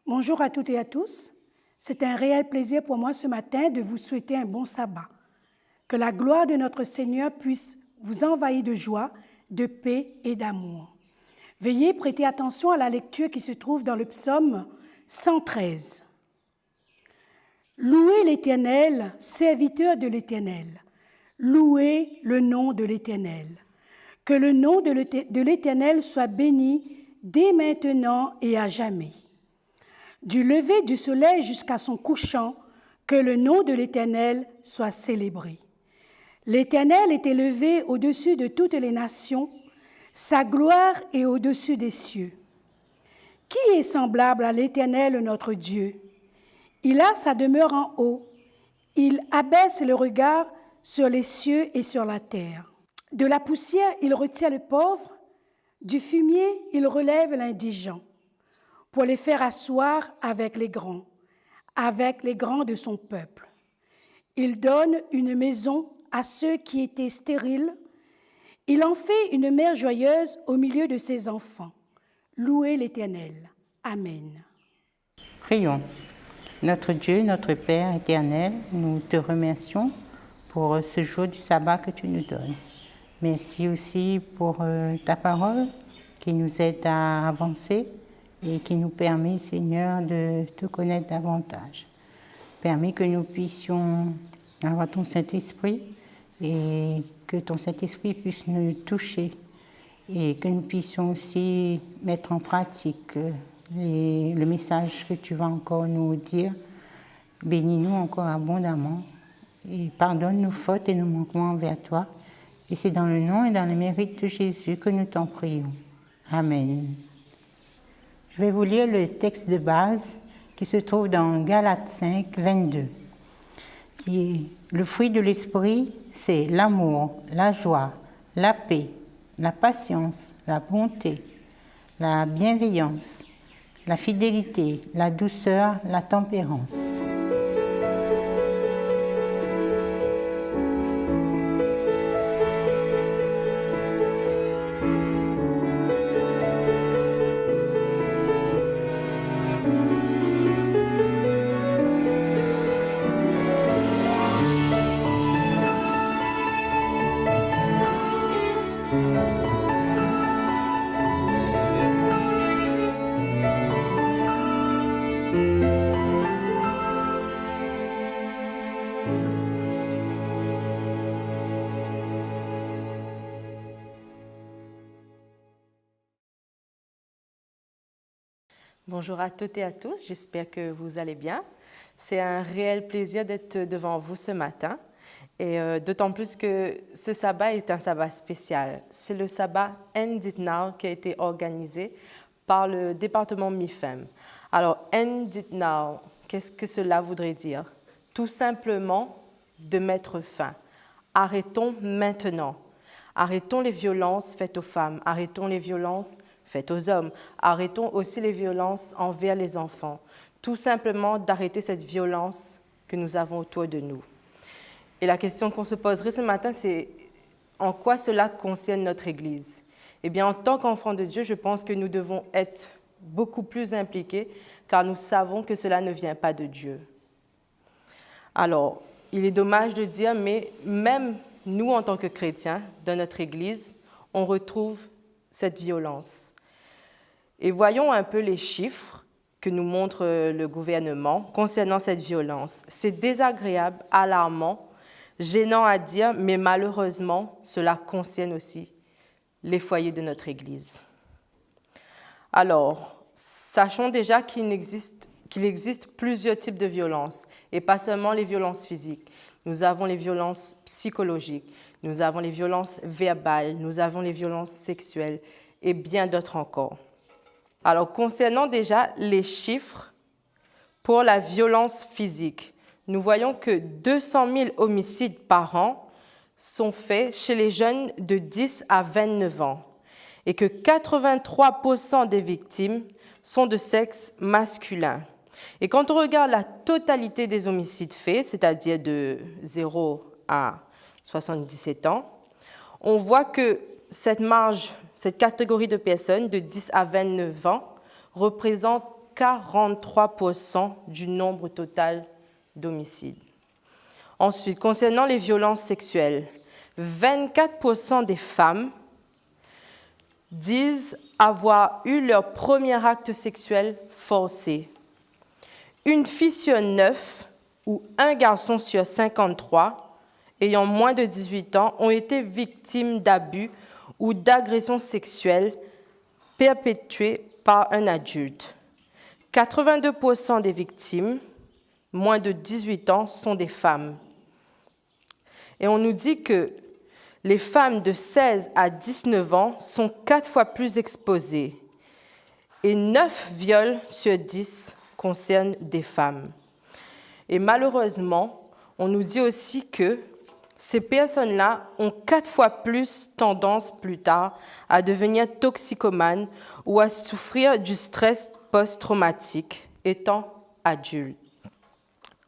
Bonjour à toutes et à tous. C'est un réel plaisir pour moi ce matin de vous souhaiter un bon sabbat. Que la gloire de notre Seigneur puisse vous envahir de joie, de paix et d'amour. Veuillez prêter attention à la lecture qui se trouve dans le psaume 113. Louez l'Éternel, serviteur de l'Éternel. Louez le nom de l'Éternel. Que le nom de l'Éternel soit béni dès maintenant et à jamais. Du lever du soleil jusqu'à son couchant, que le nom de l'Éternel soit célébré. L'Éternel est élevé au-dessus de toutes les nations, sa gloire est au-dessus des cieux. Qui est semblable à l'Éternel notre Dieu? Il a sa demeure en haut, il abaisse le regard sur les cieux et sur la terre. De la poussière, il retient le pauvre, du fumier, il relève l'indigent, pour les faire asseoir avec les grands de son peuple. Il donne une maison à ceux qui étaient stériles. Il en fait une mère joyeuse au milieu de ses enfants. Louez l'Éternel. Amen. Prions. Notre Dieu, notre Père éternel, nous te remercions pour ce jour du sabbat que tu nous donnes. Merci aussi pour ta parole qui nous aide à avancer et qui nous permet, Seigneur, de te connaître davantage. Permets que nous puissions avoir ton Saint-Esprit et que ton Saint-Esprit puisse nous toucher et que nous puissions aussi mettre en pratique le message que tu vas encore nous dire. Bénis-nous encore abondamment et pardonne nos fautes et nos manquements envers toi. Et c'est dans le nom et dans le mérite de Jésus que nous t'en prions. Amen. Je vais vous lire le texte de base qui se trouve dans Galates 5, 22. Le fruit de l'esprit, c'est l'amour, la joie, la paix, la patience, la bonté, la bienveillance, la fidélité, la douceur, la tempérance. Bonjour à toutes et à tous, j'espère que vous allez bien. C'est un réel plaisir d'être devant vous ce matin, et d'autant plus que ce sabbat est un sabbat spécial. C'est le sabbat End It Now qui a été organisé par le département MIFEM. Alors, End It Now, qu'est-ce que cela voudrait dire? Tout simplement de mettre fin. Arrêtons maintenant. Arrêtons les violences faites aux femmes, arrêtons les violences faites aux hommes. Arrêtons aussi les violences envers les enfants. Tout simplement d'arrêter cette violence que nous avons autour de nous. Et la question qu'on se poserait ce matin, c'est en quoi cela concerne notre Église? Eh bien, en tant qu'enfants de Dieu, je pense que nous devons être beaucoup plus impliqués, car nous savons que cela ne vient pas de Dieu. Alors, il est dommage de dire, mais même nous, en tant que chrétiens, dans notre Église, on retrouve cette violence. Et voyons un peu les chiffres que nous montre le gouvernement concernant cette violence. C'est désagréable, alarmant, gênant à dire, mais malheureusement, cela concerne aussi les foyers de notre Église. Alors, sachons déjà qu'il existe plusieurs types de violences, et pas seulement les violences physiques. Nous avons les violences psychologiques, nous avons les violences verbales, nous avons les violences sexuelles, et bien d'autres encore. Alors, concernant déjà les chiffres pour la violence physique, nous voyons que 200 000 homicides par an sont faits chez les jeunes de 10 à 29 ans et que 83% des victimes sont de sexe masculin. Et quand on regarde la totalité des homicides faits, c'est-à-dire de 0 à 77 ans, on voit que cette catégorie de personnes de 10 à 29 ans représente 43% du nombre total d'homicides. Ensuite, concernant les violences sexuelles, 24% des femmes disent avoir eu leur premier acte sexuel forcé. Une fille sur 9 ou un garçon sur 53 ayant moins de 18 ans ont été victimes d'abus ou d'agressions sexuelles perpétuées par un adulte. 82% des victimes, moins de 18 ans, sont des femmes. Et on nous dit que les femmes de 16 à 19 ans sont 4 fois plus exposées et 9 viols sur 10 concernent des femmes. Et malheureusement, on nous dit aussi que ces personnes-là ont 4 fois plus tendance plus tard à devenir toxicomanes ou à souffrir du stress post-traumatique étant adultes.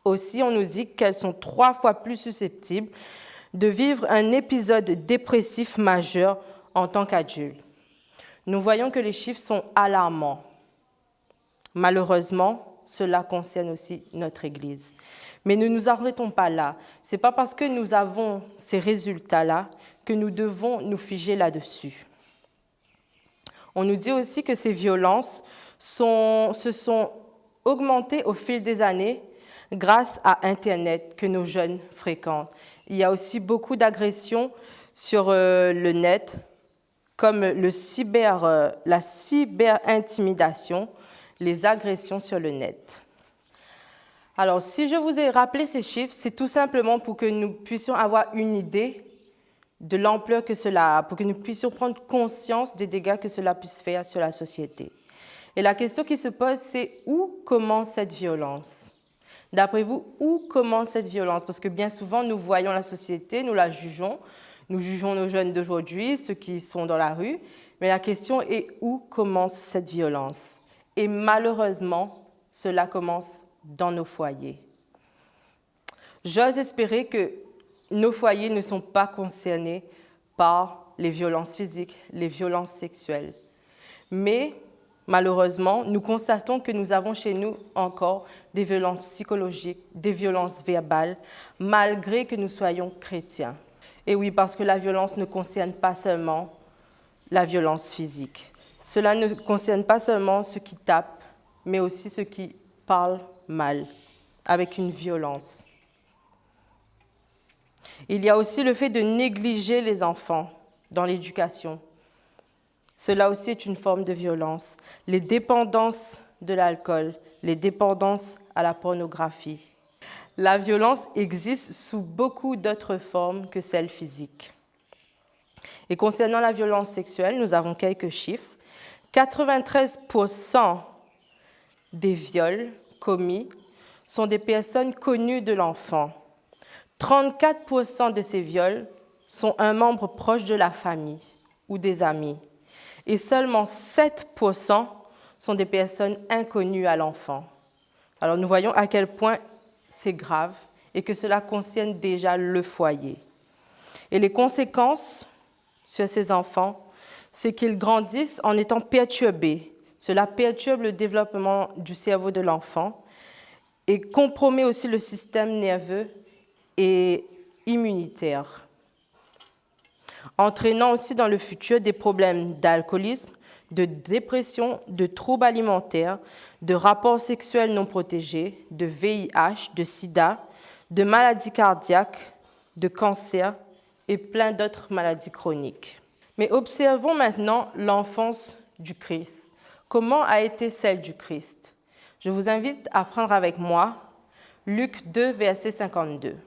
Aussi, on nous dit qu'elles sont 3 fois plus susceptibles de vivre un épisode dépressif majeur en tant qu'adultes. Nous voyons que les chiffres sont alarmants. Malheureusement, cela concerne aussi notre Église. Mais ne nous arrêtons pas là. Ce n'est pas parce que nous avons ces résultats-là que nous devons nous figer là-dessus. On nous dit aussi que ces violences se sont augmentées au fil des années grâce à Internet que nos jeunes fréquentent. Il y a aussi beaucoup d'agressions sur le net, comme la cyberintimidation, les agressions sur le net. Alors, si je vous ai rappelé ces chiffres, c'est tout simplement pour que nous puissions avoir une idée de l'ampleur que cela a, pour que nous puissions prendre conscience des dégâts que cela puisse faire sur la société. Et la question qui se pose, c'est où commence cette violence ? D'après vous, où commence cette violence? Parce que bien souvent, nous voyons la société, nous la jugeons. Nous jugeons nos jeunes d'aujourd'hui, ceux qui sont dans la rue. Mais la question est où commence cette violence? Et malheureusement, cela commence dans nos foyers. J'ose espérer que nos foyers ne sont pas concernés par les violences physiques, les violences sexuelles. Mais malheureusement, nous constatons que nous avons chez nous encore des violences psychologiques, des violences verbales, malgré que nous soyons chrétiens. Et oui, parce que la violence ne concerne pas seulement la violence physique. Cela ne concerne pas seulement ceux qui tapent, mais aussi ceux qui parlent mal, avec une violence. Il y a aussi le fait de négliger les enfants dans l'éducation. Cela aussi est une forme de violence. Les dépendances de l'alcool, les dépendances à la pornographie. La violence existe sous beaucoup d'autres formes que celle physique. Et concernant la violence sexuelle, nous avons quelques chiffres. 93% des viols commis sont des personnes connues de l'enfant. 34% de ces viols sont un membre proche de la famille ou des amis. Et seulement 7% sont des personnes inconnues à l'enfant. Alors nous voyons à quel point c'est grave et que cela concerne déjà le foyer. Et les conséquences sur ces enfants, c'est qu'ils grandissent en étant perturbés. Cela perturbe le développement du cerveau de l'enfant et compromet aussi le système nerveux et immunitaire, entraînant aussi dans le futur des problèmes d'alcoolisme, de dépression, de troubles alimentaires, de rapports sexuels non protégés, de VIH, de sida, de maladies cardiaques, de cancer et plein d'autres maladies chroniques. Mais observons maintenant l'enfance du Christ. Comment a été celle du Christ? Je vous invite à prendre avec moi Luc 2, verset 52.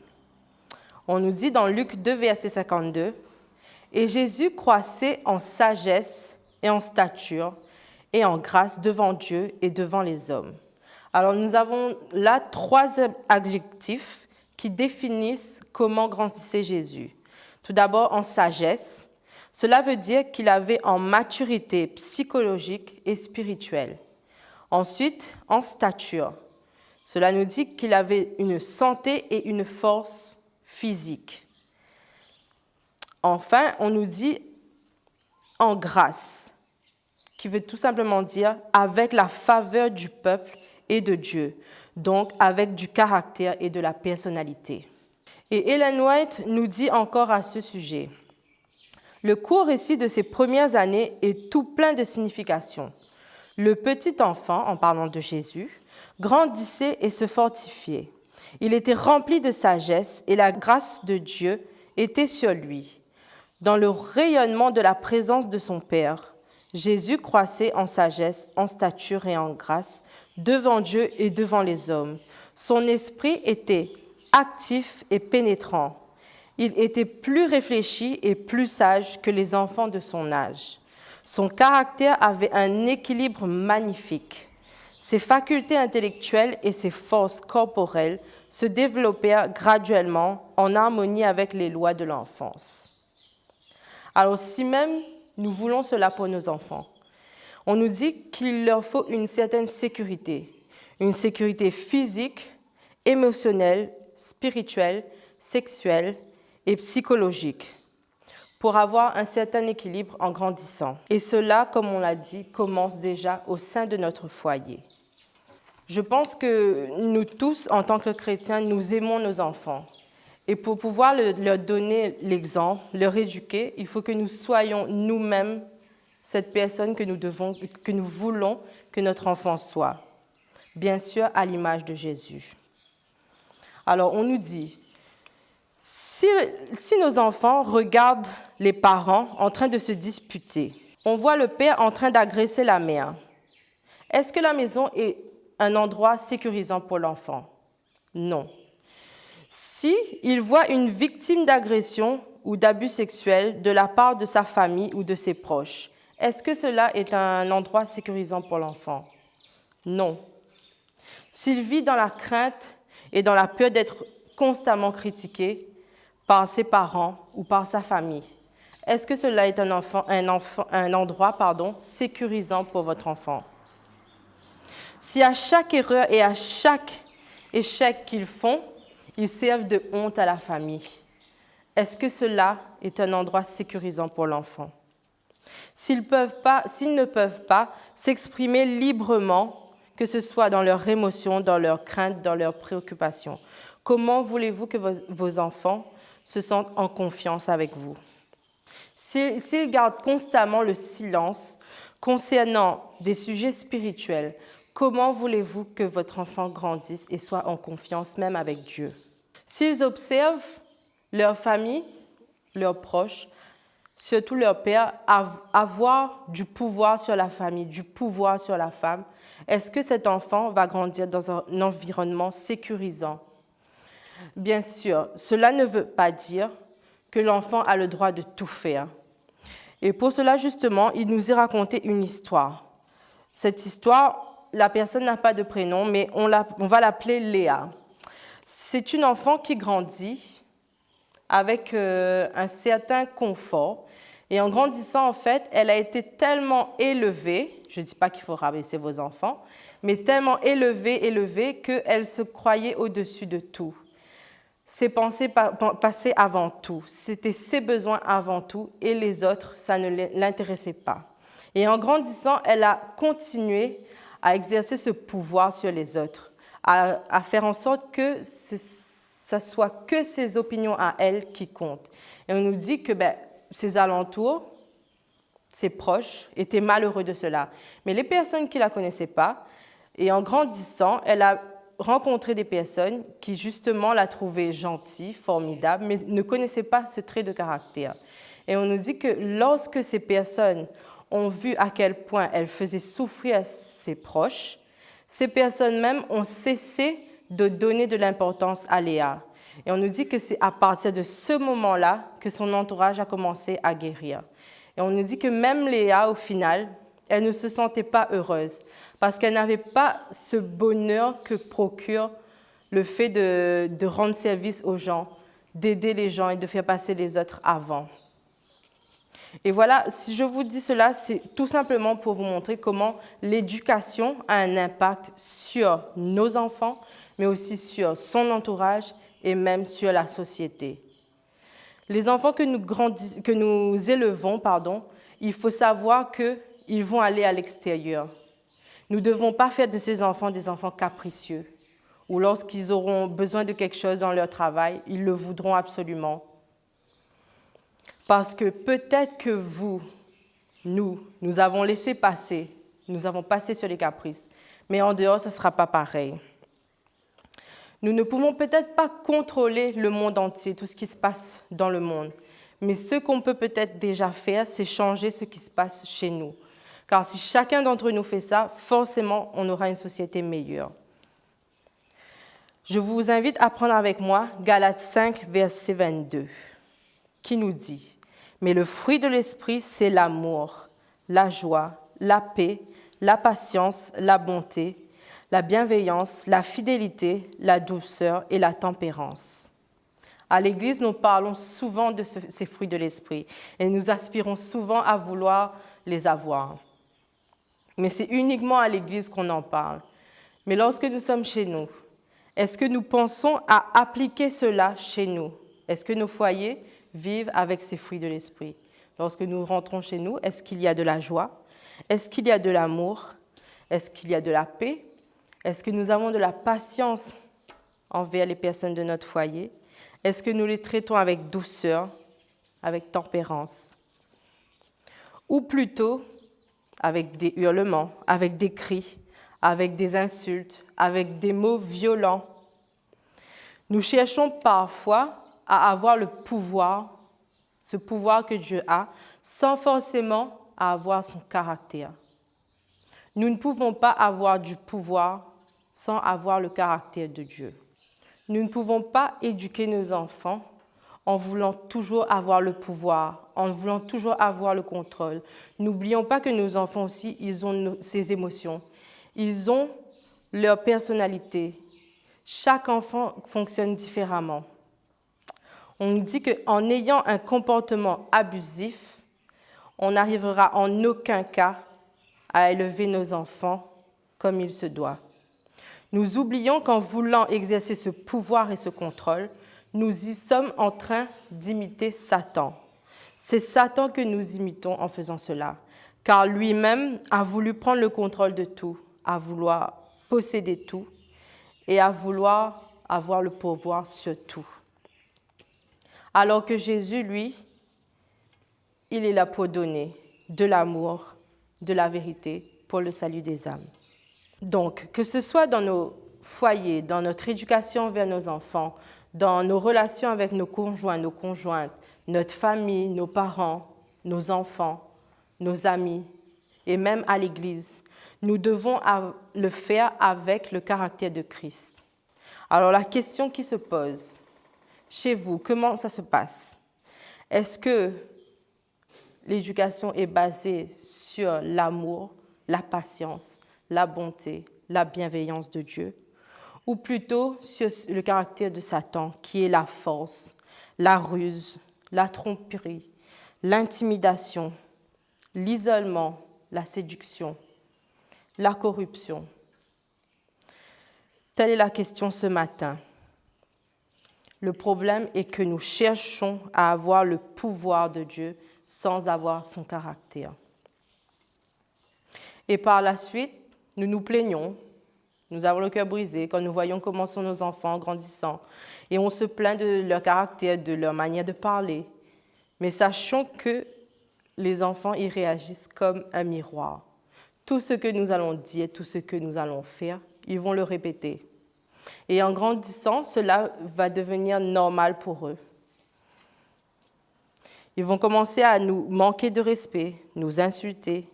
On nous dit dans Luc 2, verset 52, « Et Jésus croissait en sagesse et en stature et en grâce devant Dieu et devant les hommes. » Alors nous avons là 3 adjectifs qui définissent comment grandissait Jésus. Tout d'abord en sagesse, cela veut dire qu'il avait en maturité psychologique et spirituelle. Ensuite, en stature, cela nous dit qu'il avait une santé et une force physique. Enfin, on nous dit en grâce, qui veut tout simplement dire avec la faveur du peuple et de Dieu, donc avec du caractère et de la personnalité. Et Ellen White nous dit encore à ce sujet, le court récit de ses premières années est tout plein de significations. Le petit enfant, en parlant de Jésus, grandissait et se fortifiait. Il était rempli de sagesse et la grâce de Dieu était sur lui. Dans le rayonnement de la présence de son Père, Jésus croissait en sagesse, en stature et en grâce, devant Dieu et devant les hommes. Son esprit était actif et pénétrant. Il était plus réfléchi et plus sage que les enfants de son âge. Son caractère avait un équilibre magnifique. Ses facultés intellectuelles et ses forces corporelles se développèrent graduellement en harmonie avec les lois de l'enfance. Alors si même nous voulons cela pour nos enfants, on nous dit qu'il leur faut une certaine sécurité physique, émotionnelle, spirituelle, sexuelle et psychologique, pour avoir un certain équilibre en grandissant. Et cela, comme on l'a dit, commence déjà au sein de notre foyer. Je pense que nous tous, en tant que chrétiens, nous aimons nos enfants. Et pour pouvoir leur donner l'exemple, leur éduquer, il faut que nous soyons nous-mêmes cette personne que nous voulons que notre enfant soit. Bien sûr, à l'image de Jésus. Alors, on nous dit, si nos enfants regardent les parents en train de se disputer, on voit le père en train d'agresser la mère, est-ce que la maison est un endroit sécurisant pour l'enfant? Non. Si il voit une victime d'agression ou d'abus sexuels de la part de sa famille ou de ses proches, est-ce que cela est un endroit sécurisant pour l'enfant? Non. S'il vit dans la crainte et dans la peur d'être constamment critiqué par ses parents ou par sa famille, est-ce que cela est un endroit sécurisant pour votre enfant? Si à chaque erreur et à chaque échec qu'ils font, ils servent de honte à la famille, est-ce que cela est un endroit sécurisant pour l'enfant? S'ils ne peuvent pas s'exprimer librement, que ce soit dans leurs émotions, dans leurs craintes, dans leurs préoccupations, comment voulez-vous que vos enfants se sentent en confiance avec vous? S'ils gardent constamment le silence concernant des sujets spirituels, comment voulez-vous que votre enfant grandisse et soit en confiance même avec Dieu? S'ils observent leur famille, leurs proches, surtout leur père, avoir du pouvoir sur la famille, du pouvoir sur la femme, est-ce que cet enfant va grandir dans un environnement sécurisant? Bien sûr, cela ne veut pas dire que l'enfant a le droit de tout faire. Et pour cela, justement, il nous est raconté une histoire. Cette histoire, la personne n'a pas de prénom, mais on va l'appeler Léa. C'est une enfant qui grandit avec un certain confort. Et en grandissant, en fait, elle a été tellement élevée, je ne dis pas qu'il faut rabaisser vos enfants, mais tellement élevée qu'elle se croyait au-dessus de tout. Ses pensées passaient avant tout. C'était ses besoins avant tout et les autres, ça ne l'intéressait pas. Et en grandissant, elle a continué à exercer ce pouvoir sur les autres, à faire en sorte que ce soit que ses opinions à elle qui comptent. Et on nous dit que ses alentours, ses proches, étaient malheureux de cela. Mais les personnes qui ne la connaissaient pas, et en grandissant, elle a rencontré des personnes qui justement la trouvaient gentille, formidable, mais ne connaissaient pas ce trait de caractère. Et on nous dit que lorsque ces personnes ont vu à quel point elle faisait souffrir ses proches, ces personnes même ont cessé de donner de l'importance à Léa. Et on nous dit que c'est à partir de ce moment-là que son entourage a commencé à guérir. Et on nous dit que même Léa, au final, elle ne se sentait pas heureuse parce qu'elle n'avait pas ce bonheur que procure le fait de rendre service aux gens, d'aider les gens et de faire passer les autres avant. Et voilà, si je vous dis cela, c'est tout simplement pour vous montrer comment l'éducation a un impact sur nos enfants, mais aussi sur son entourage et même sur la société. Les enfants que nous élevons, il faut savoir que ils vont aller à l'extérieur. Nous ne devons pas faire de ces enfants des enfants capricieux, ou lorsqu'ils auront besoin de quelque chose dans leur travail, ils le voudront absolument. Parce que peut-être que nous avons laissé passer, nous avons passé sur les caprices, mais en dehors, ce ne sera pas pareil. Nous ne pouvons peut-être pas contrôler le monde entier, tout ce qui se passe dans le monde, mais ce qu'on peut peut-être déjà faire, c'est changer ce qui se passe chez nous. Car si chacun d'entre nous fait ça, forcément, on aura une société meilleure. Je vous invite à prendre avec moi Galates 5, verset 22, qui nous dit « Mais le fruit de l'esprit, c'est l'amour, la joie, la paix, la patience, la bonté, la bienveillance, la fidélité, la douceur et la tempérance. » À l'Église, nous parlons souvent de ces fruits de l'esprit et nous aspirons souvent à vouloir les avoir. Mais c'est uniquement à l'Église qu'on en parle. Mais lorsque nous sommes chez nous, est-ce que nous pensons à appliquer cela chez nous? Est-ce que nos foyers vivent avec ces fruits de l'esprit? Lorsque nous rentrons chez nous, est-ce qu'il y a de la joie? Est-ce qu'il y a de l'amour? Est-ce qu'il y a de la paix? Est-ce que nous avons de la patience envers les personnes de notre foyer? Est-ce que nous les traitons avec douceur, avec tempérance? Ou plutôt avec des hurlements, avec des cris, avec des insultes, avec des mots violents? Nous cherchons parfois à avoir le pouvoir, ce pouvoir que Dieu a, sans forcément avoir son caractère. Nous ne pouvons pas avoir du pouvoir sans avoir le caractère de Dieu. Nous ne pouvons pas éduquer nos enfants en voulant toujours avoir le pouvoir, en voulant toujours avoir le contrôle. N'oublions pas que nos enfants aussi, ils ont ces émotions. Ils ont leur personnalité. Chaque enfant fonctionne différemment. On dit qu'en ayant un comportement abusif, on n'arrivera en aucun cas à élever nos enfants comme il se doit. Nous oublions qu'en voulant exercer ce pouvoir et ce contrôle, nous y sommes en train d'imiter Satan. C'est Satan que nous imitons en faisant cela, car lui-même a voulu prendre le contrôle de tout, à vouloir posséder tout et à vouloir avoir le pouvoir sur tout. Alors que Jésus, lui, il est là pour donner de l'amour, de la vérité pour le salut des âmes. Donc, que ce soit dans nos foyers, dans notre éducation vers nos enfants, dans nos relations avec nos conjoints, nos conjointes, notre famille, nos parents, nos enfants, nos amis, et même à l'Église, nous devons le faire avec le caractère de Christ. Alors, la question qui se pose, chez vous, comment ça se passe? Est-ce que l'éducation est basée sur l'amour, la patience, la bonté, la bienveillance de Dieu, ou plutôt sur le caractère de Satan, qui est la force, la ruse, la tromperie, l'intimidation, l'isolement, la séduction, la corruption? Telle est la question ce matin. Le problème est que nous cherchons à avoir le pouvoir de Dieu sans avoir son caractère. Et par la suite, nous nous plaignons, nous avons le cœur brisé quand nous voyons comment sont nos enfants grandissant et on se plaint de leur caractère, de leur manière de parler. Mais sachons que les enfants y réagissent comme un miroir. Tout ce que nous allons dire, tout ce que nous allons faire, ils vont le répéter. Et en grandissant, cela va devenir normal pour eux. Ils vont commencer à nous manquer de respect, nous insulter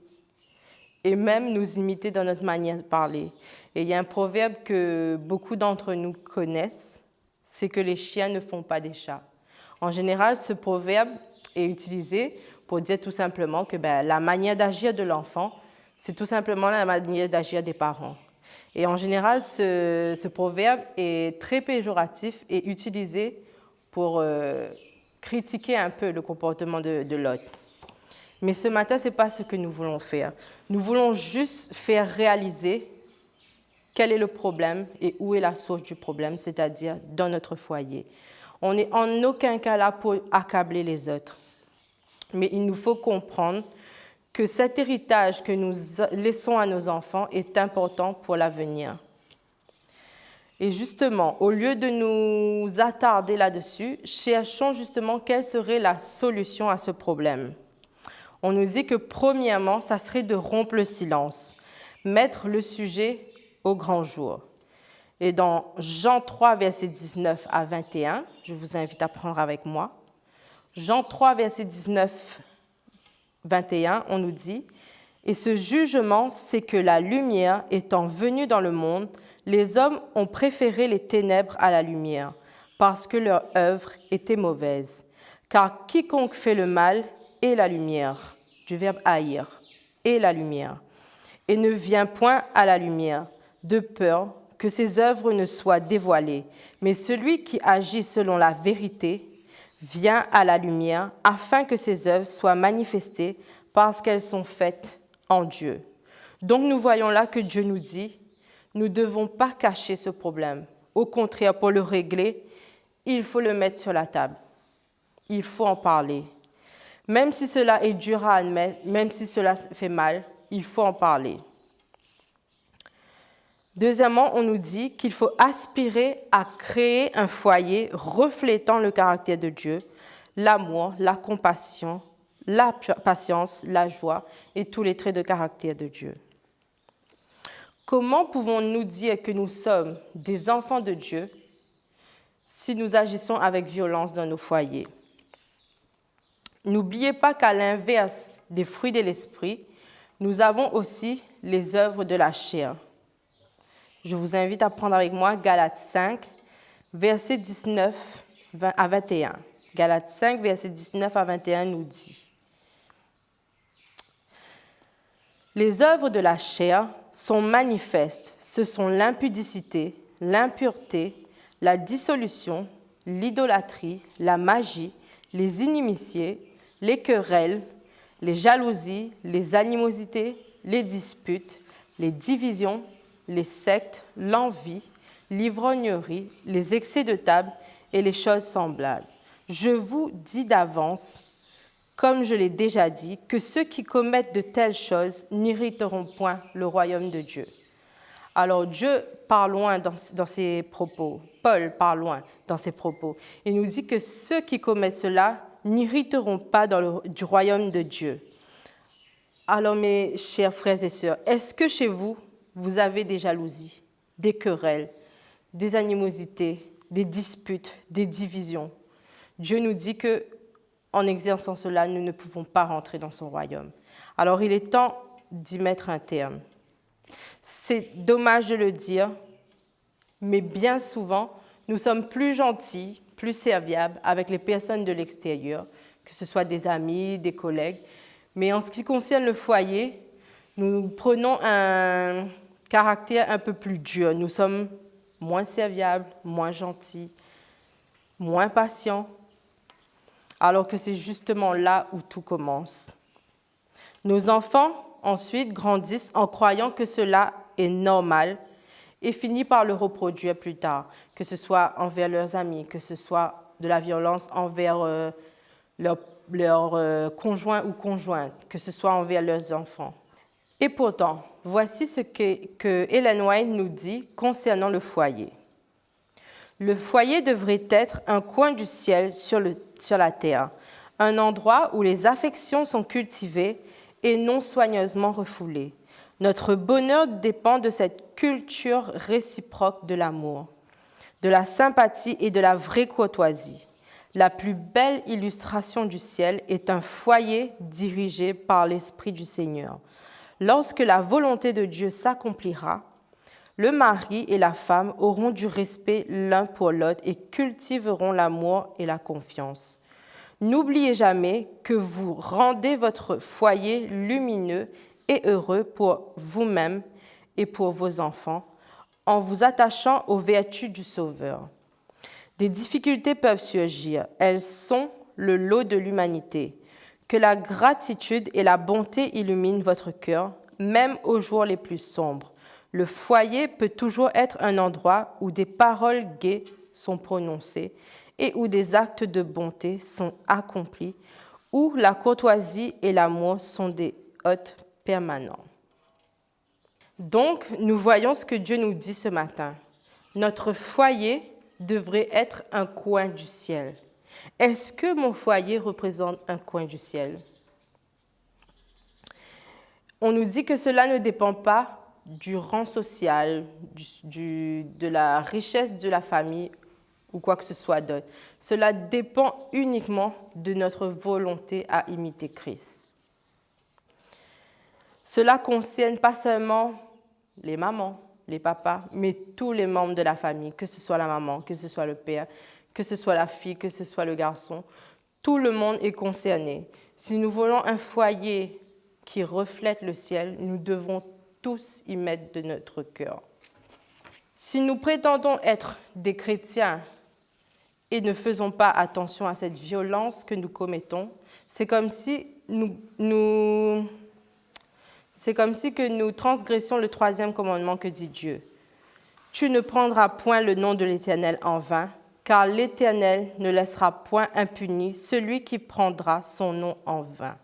et même nous imiter dans notre manière de parler. Et il y a un proverbe que beaucoup d'entre nous connaissent, c'est que les chiens ne font pas des chats. En général, ce proverbe est utilisé pour dire tout simplement que la manière d'agir de l'enfant, c'est tout simplement la manière d'agir des parents. Et en général, ce proverbe est très péjoratif et utilisé pour critiquer un peu le comportement de l'autre. Mais ce matin, ce n'est pas ce que nous voulons faire. Nous voulons juste faire réaliser quel est le problème et où est la source du problème, c'est-à-dire dans notre foyer. On n'est en aucun cas là pour accabler les autres. Mais il nous faut comprendre que cet héritage que nous laissons à nos enfants est important pour l'avenir. Et justement, au lieu de nous attarder là-dessus, cherchons justement quelle serait la solution à ce problème. On nous dit que premièrement, ça serait de rompre le silence, mettre le sujet au grand jour. Et dans Jean 3, versets 19 à 21, je vous invite à prendre avec moi. Jean 3, versets 19, 21, on nous dit « Et ce jugement, c'est que la lumière étant venue dans le monde, les hommes ont préféré les ténèbres à la lumière, parce que leur œuvre était mauvaise. Car quiconque fait le mal est la lumière, du verbe haïr, est la lumière, et ne vient point à la lumière, de peur que ses œuvres ne soient dévoilées. Mais celui qui agit selon la vérité vient à la lumière, afin que ses œuvres soient manifestées parce qu'elles sont faites en Dieu. » Donc nous voyons là que Dieu nous dit, nous ne devons pas cacher ce problème. Au contraire, pour le régler, il faut le mettre sur la table. Il faut en parler. Même si cela est dur à admettre, même si cela fait mal, il faut en parler. Deuxièmement, on nous dit qu'il faut aspirer à créer un foyer reflétant le caractère de Dieu, l'amour, la compassion, la patience, la joie et tous les traits de caractère de Dieu. Comment pouvons-nous dire que nous sommes des enfants de Dieu si nous agissons avec violence dans nos foyers? N'oubliez pas qu'à l'inverse des fruits de l'esprit, nous avons aussi les œuvres de la chair. Je vous invite à prendre avec moi Galates 5, versets 19 à 21. Galates 5, versets 19 à 21 nous dit « Les œuvres de la chair sont manifestes. Ce sont l'impudicité, l'impureté, la dissolution, l'idolâtrie, la magie, les inimitiés, les querelles, les jalousies, les animosités, les disputes, les divisions, les sectes, l'envie, l'ivrognerie, les excès de table et les choses semblables. Je vous dis d'avance, comme je l'ai déjà dit, que ceux qui commettent de telles choses n'hériteront point le royaume de Dieu. » Alors Dieu part loin dans ses propos, Paul part loin dans ses propos. Il nous dit que ceux qui commettent cela n'hériteront pas du royaume de Dieu. Alors mes chers frères et sœurs, est-ce que chez vous, vous avez des jalousies, des querelles, des animosités, des disputes, des divisions? Dieu nous dit que en exerçant cela, nous ne pouvons pas rentrer dans son royaume. Alors il est temps d'y mettre un terme. C'est dommage de le dire, mais bien souvent, nous sommes plus gentils, plus serviables avec les personnes de l'extérieur, que ce soit des amis, des collègues. Mais en ce qui concerne le foyer, nous prenons un caractère un peu plus dur. Nous sommes moins serviables, moins gentils, moins patients, alors que c'est justement là où tout commence. Nos enfants, ensuite, grandissent en croyant que cela est normal et finissent par le reproduire plus tard, que ce soit envers leurs amis, que ce soit de la violence envers leur conjoint ou conjointe, que ce soit envers leurs enfants. Et pourtant, voici ce que Ellen White nous dit concernant le foyer. Le foyer devrait être un coin du ciel sur la terre, un endroit où les affections sont cultivées et non soigneusement refoulées. Notre bonheur dépend de cette culture réciproque de l'amour, de la sympathie et de la vraie courtoisie. La plus belle illustration du ciel est un foyer dirigé par l'Esprit du Seigneur. Lorsque la volonté de Dieu s'accomplira, le mari et la femme auront du respect l'un pour l'autre et cultiveront l'amour et la confiance. N'oubliez jamais que vous rendez votre foyer lumineux et heureux pour vous-même et pour vos enfants en vous attachant aux vertus du Sauveur. Des difficultés peuvent surgir, elles sont le lot de l'humanité. Que la gratitude et la bonté illuminent votre cœur, même aux jours les plus sombres. Le foyer peut toujours être un endroit où des paroles gaies sont prononcées et où des actes de bonté sont accomplis, où la courtoisie et l'amour sont des hôte permanent. Donc, nous voyons ce que Dieu nous dit ce matin. Notre foyer devrait être un coin du ciel. Est-ce que mon foyer représente un coin du ciel? On nous dit que cela ne dépend pas du rang social, de la richesse de la famille ou quoi que ce soit d'autre. Cela dépend uniquement de notre volonté à imiter Christ. Cela concerne pas seulement les mamans, les papas, mais tous les membres de la famille, que ce soit la maman, que ce soit le père, que ce soit la fille, que ce soit le garçon. Tout le monde est concerné. Si nous voulons un foyer qui reflète le ciel, nous devons tous y mettre de notre cœur. Si nous prétendons être des chrétiens et ne faisons pas attention à cette violence que nous commettons, c'est comme si nous transgressions le 3e commandement que dit Dieu. Tu ne prendras point le nom de l'Éternel en vain, car l'Éternel ne laissera point impuni celui qui prendra son nom en vain.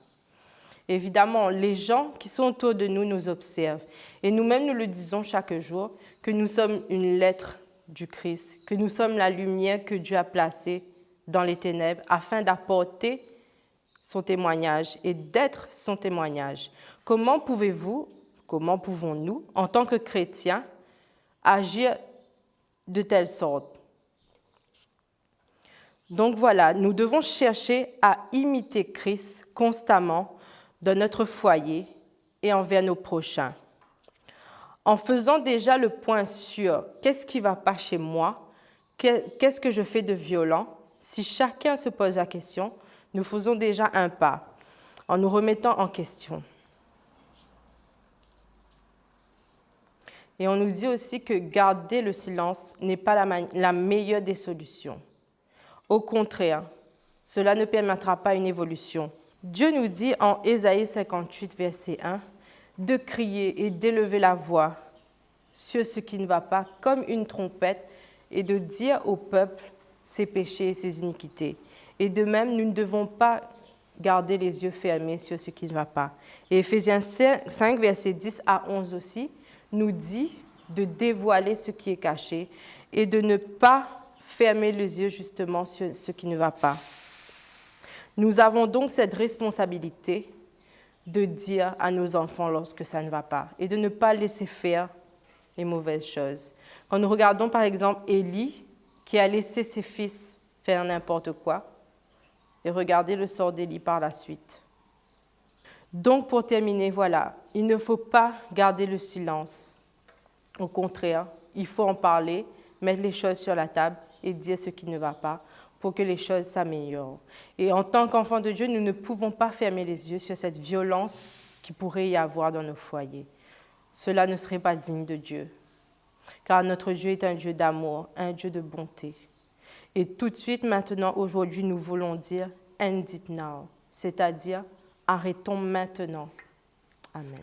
Évidemment, les gens qui sont autour de nous nous observent. Et nous-mêmes, nous le disons chaque jour, que nous sommes une lettre du Christ, que nous sommes la lumière que Dieu a placée dans les ténèbres afin d'apporter son témoignage et d'être son témoignage. Comment pouvons-nous, en tant que chrétiens, agir de telle sorte? Donc voilà, nous devons chercher à imiter Christ constamment dans notre foyer et envers nos prochains. En faisant déjà le point sur qu'est-ce qui ne va pas chez moi, qu'est-ce que je fais de violent, si chacun se pose la question, nous faisons déjà un pas en nous remettant en question. Et on nous dit aussi que garder le silence n'est pas la meilleure des solutions. Au contraire, cela ne permettra pas une évolution. Dieu nous dit en Ésaïe 58, verset 1, de crier et d'élever la voix sur ce qui ne va pas comme une trompette et de dire au peuple ses péchés et ses iniquités. Et de même, nous ne devons pas garder les yeux fermés sur ce qui ne va pas. Et Éphésiens 5, verset 10 à 11 aussi, nous dit de dévoiler ce qui est caché et de ne pas fermer les yeux justement sur ce qui ne va pas. Nous avons donc cette responsabilité de dire à nos enfants lorsque ça ne va pas et de ne pas laisser faire les mauvaises choses. Quand nous regardons par exemple Élie qui a laissé ses fils faire n'importe quoi, et regardez le sort d'Élie par la suite. Donc pour terminer, voilà, il ne faut pas garder le silence. Au contraire, il faut en parler, mettre les choses sur la table et dire ce qui ne va pas pour que les choses s'améliorent. Et en tant qu'enfants de Dieu, nous ne pouvons pas fermer les yeux sur cette violence qui pourrait y avoir dans nos foyers. Cela ne serait pas digne de Dieu, car notre Dieu est un Dieu d'amour, un Dieu de bonté. Et tout de suite, maintenant, aujourd'hui, nous voulons dire « end it now », c'est-à-dire « arrêtons maintenant ». Amen.